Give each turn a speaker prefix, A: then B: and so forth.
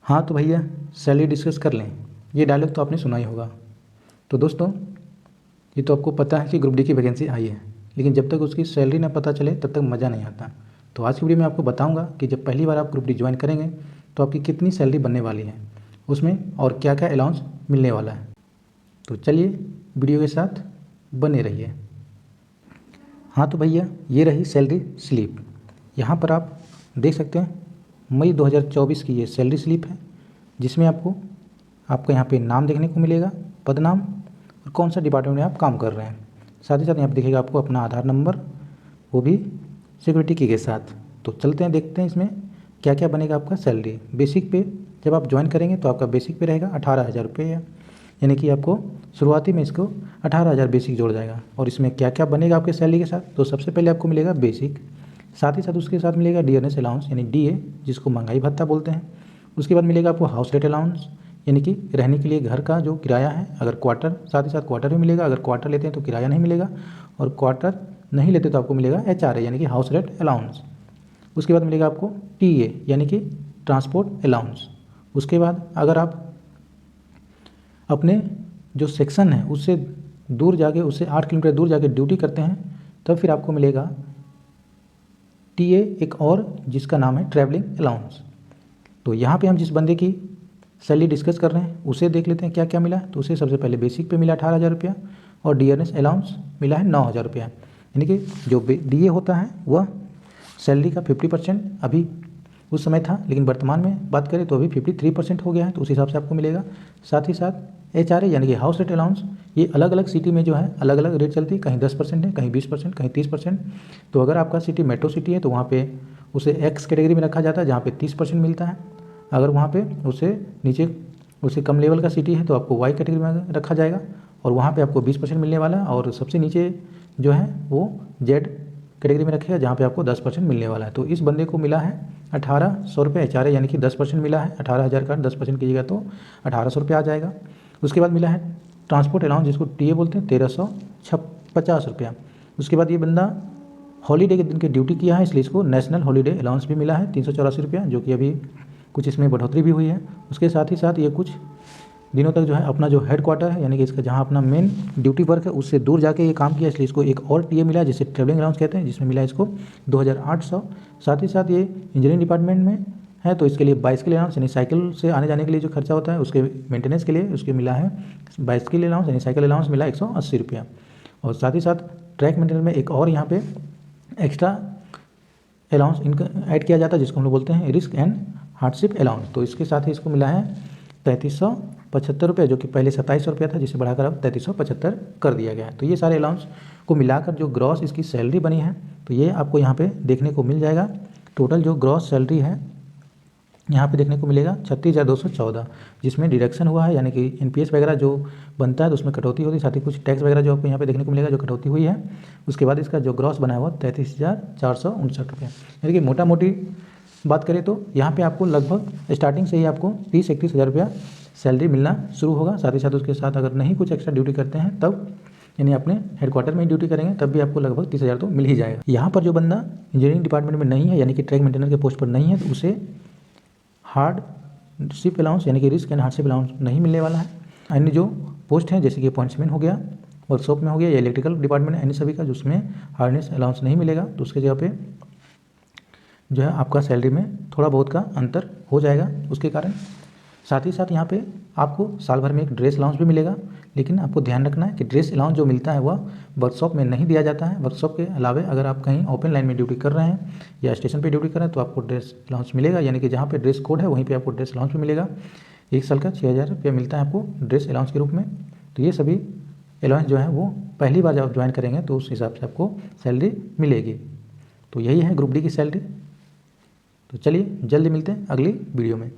A: हाँ तो भैया सैलरी डिस्कस कर लें, ये डायलॉग तो आपने सुना ही होगा। तो दोस्तों ये तो आपको पता है कि ग्रुप डी की वैकेंसी आई है, लेकिन जब तक उसकी सैलरी ना पता चले तब तक मज़ा नहीं आता। तो आज की वीडियो में आपको बताऊंगा कि जब पहली बार आप ग्रुप डी ज्वाइन करेंगे तो आपकी कितनी सैलरी बनने वाली है उसमें, और क्या क्या अलाउंस मिलने वाला है। तो चलिए वीडियो के साथ बने रहिए। हाँ तो भैया ये रही सैलरी स्लिप। यहाँ पर आप देख सकते हैं मई 2024 की ये सैलरी स्लिप है, जिसमें आपको यहाँ पे नाम देखने को मिलेगा, पद नाम और कौन सा डिपार्टमेंट में आप काम कर रहे हैं। साथ ही साथ यहाँ पे दिखेगा आपको अपना आधार नंबर, वो भी सिक्योरिटी की के साथ। तो चलते हैं देखते हैं इसमें क्या क्या बनेगा आपका सैलरी। बेसिक पे जब आप ज्वाइन करेंगे तो आपका बेसिक पे रहेगा 18,000 रुपये, यानी कि आपको शुरुआती में इसको 18,000 बेसिक जोड़ जाएगा। और इसमें क्या क्या बनेगा आपके सैलरी के साथ, तो सबसे पहले आपको मिलेगा बेसिक, साथ ही साथ उसके साथ मिलेगा डियरनेस अलाउंस यानी डीए, जिसको महंगाई भत्ता बोलते हैं। उसके बाद मिलेगा आपको हाउस रेंट अलाउंस, यानी कि रहने के लिए घर का जो किराया है, अगर क्वार्टर, साथ ही साथ क्वार्टर भी मिलेगा। अगर क्वार्टर लेते हैं तो किराया नहीं मिलेगा, और क्वार्टर नहीं लेते तो आपको मिलेगा HRA यानी कि हाउस रेंट अलाउंस। उसके बाद मिलेगा आपको TA यानी कि ट्रांसपोर्ट अलाउंस। उसके बाद अगर आप अपने जो सेक्शन है उससे दूर जाके, उससे 8 किलोमीटर दूर जाके ड्यूटी करते हैं, तब फिर आपको मिलेगा TA एक और, जिसका नाम है ट्रैवलिंग अलाउंस। तो यहाँ पे हम जिस बंदे की सैलरी डिस्कस कर रहे हैं उसे देख लेते हैं क्या क्या मिला। तो उसे सबसे पहले बेसिक पे मिला 18,000 रुपया, और डियरनेस अलाउंस मिला है 9,000 रुपया। यानी कि जो DA होता है वह सैलरी का 50% अभी उस समय था, लेकिन वर्तमान में बात करें तो अभी 53% हो गया है, तो उस हिसाब से आपको मिलेगा। साथ ही साथ HRA यानी कि हाउस रेंट अलाउंस, ये अलग अलग सिटी में जो है अलग अलग रेट चलती है, कहीं 10% है, कहीं 20%, कहीं 30%। तो अगर आपका सिटी मेट्रो सिटी है तो वहाँ पे उसे X कैटेगरी में रखा जाता है, जहाँ पे 30% मिलता है। अगर वहाँ पे उससे कम लेवल का सिटी है तो आपको Y कैटेगरी में रखा जाएगा, और वहाँ पे आपको 20% मिलने वाला है। और सबसे नीचे जो है वो Z कैटेगरी में रखेगा, जहाँ पे आपको 10% मिलने वाला है। तो इस बंदे को मिला है 1,800 रुपये HRA, यानी कि 10% मिला है। 18,000 का 10% कीजिएगा तो 1,800 रुपये आ जाएगा। उसके बाद मिला है ट्रांसपोर्ट अलाउंस, जिसको TA बोलते हैं, 1,350 रुपया। उसके बाद ये बंदा हॉलीडे के दिन की ड्यूटी किया है, इसलिए इसको नेशनल हॉलीडे अलाउंस भी मिला है 384 रुपया, जो कि अभी कुछ इसमें बढ़ोतरी भी हुई है। उसके साथ ही साथ ये कुछ दिनों तक जो है अपना जो हेड क्वार्टर है, यानी कि इसका जहाँ अपना मेन ड्यूटी वर्क है, उससे दूर जाके ये काम किया, इसलिए इसको एक और TA मिला है, जिसे ट्रैवलिंग अलाउंस कहते हैं, जिसमें मिला इसको 2,800। साथ ही साथ ये इंजीनियरिंग डिपार्टमेंट में है, तो इसके लिए बाइसिकल अलाउंस यानी साइकिल से आने जाने के लिए जो खर्चा होता है उसके मेंटेनेंस के लिए उसके मिला है बाइसिकल अलाउंस यानी साइकिल अलाउंस मिला 180 रुपया। और साथ ही साथ ट्रैक मेंटेनेंस में एक और यहाँ पे एक्स्ट्रा अलाउंस इनका ऐड किया जाता है, जिसको हम लोग बोलते हैं रिस्क एंड हार्डशिप अलाउंस। तो इसके साथ ही इसको मिला है 3,375 रुपये, जो कि पहले 2,700 रुपया था, जिसे बढ़ाकर अब 3,375 कर दिया गया है। तो ये सारे अलाउंस को मिलाकर जो ग्रॉस इसकी सैलरी बनी है, तो ये आपको यहाँ पे देखने को मिल जाएगा। टोटल जो ग्रॉस सैलरी है यहाँ पे देखने को मिलेगा 36,214, जिसमें डिडक्शन हुआ है, यानी कि NPS वगैरह जो बनता है तो उसमें कटौती होती है, साथ ही कुछ टैक्स वगैरह जो आपको यहाँ पे देखने को मिलेगा जो कटौती हुई है। उसके बाद इसका जो ग्रॉस बना हुआ 33,459 रुपये। यानी कि मोटा मोटी बात करें तो यहाँ पे आपको लगभग स्टार्टिंग से ही आपको 30-31 हज़ार रुपया सैलरी मिलना शुरू होगा। साथ ही साथ उसके साथ अगर नहीं कुछ एक्स्ट्रा ड्यूटी करते हैं तब, यानी अपने हेडक्वार्टर में ही ड्यूटी करेंगे, तब भी आपको लगभग 30,000 तो मिल ही जाएगा। यहाँ पर जो बंदा इंजीनियरिंग डिपार्टमेंट में नहीं है, यानी कि ट्रैक मेंटेनर के पोस्ट पर नहीं है, तो उसे हार्डशिप अलाउंस यानी कि रिस्क एंड हार्डशिप अलाउंस नहीं मिलने वाला है। अन्य जो पोस्ट हैं जैसे कि अपॉइंटमेंट हो गया, वर्कशॉप में हो गया, या इलेक्ट्रिकल डिपार्टमेंट है, अन्य सभी का जिसमें हार्डनेस अलाउंस नहीं मिलेगा, तो उसके जगह पे जो है आपका सैलरी में थोड़ा बहुत का अंतर हो जाएगा उसके कारण। साथ ही साथ यहाँ पे आपको साल भर में एक ड्रेस अलाउंस भी मिलेगा, लेकिन आपको ध्यान रखना है कि ड्रेस अलाउंस जो मिलता है वह वर्कशॉप में नहीं दिया जाता है। वर्कशॉप के अलावा अगर आप कहीं ओपन लाइन में ड्यूटी कर रहे हैं या स्टेशन पे ड्यूटी कर रहे हैं तो आपको ड्रेस अलाउंस मिलेगा, यानी कि जहाँ पे ड्रेस कोड है वहीं पे आपको ड्रेस अलाउंस भी मिलेगा। 1 साल का 6,000 रुपया मिलता है आपको ड्रेस अलाउंस के रूप में। तो ये सभी अलाउंस जो है वो पहली बार जब आप ज्वाइन करेंगे तो उस हिसाब से आपको सैलरी मिलेगी। तो यही है ग्रुप डी की सैलरी। तो चलिए जल्दी मिलते हैं अगली वीडियो में।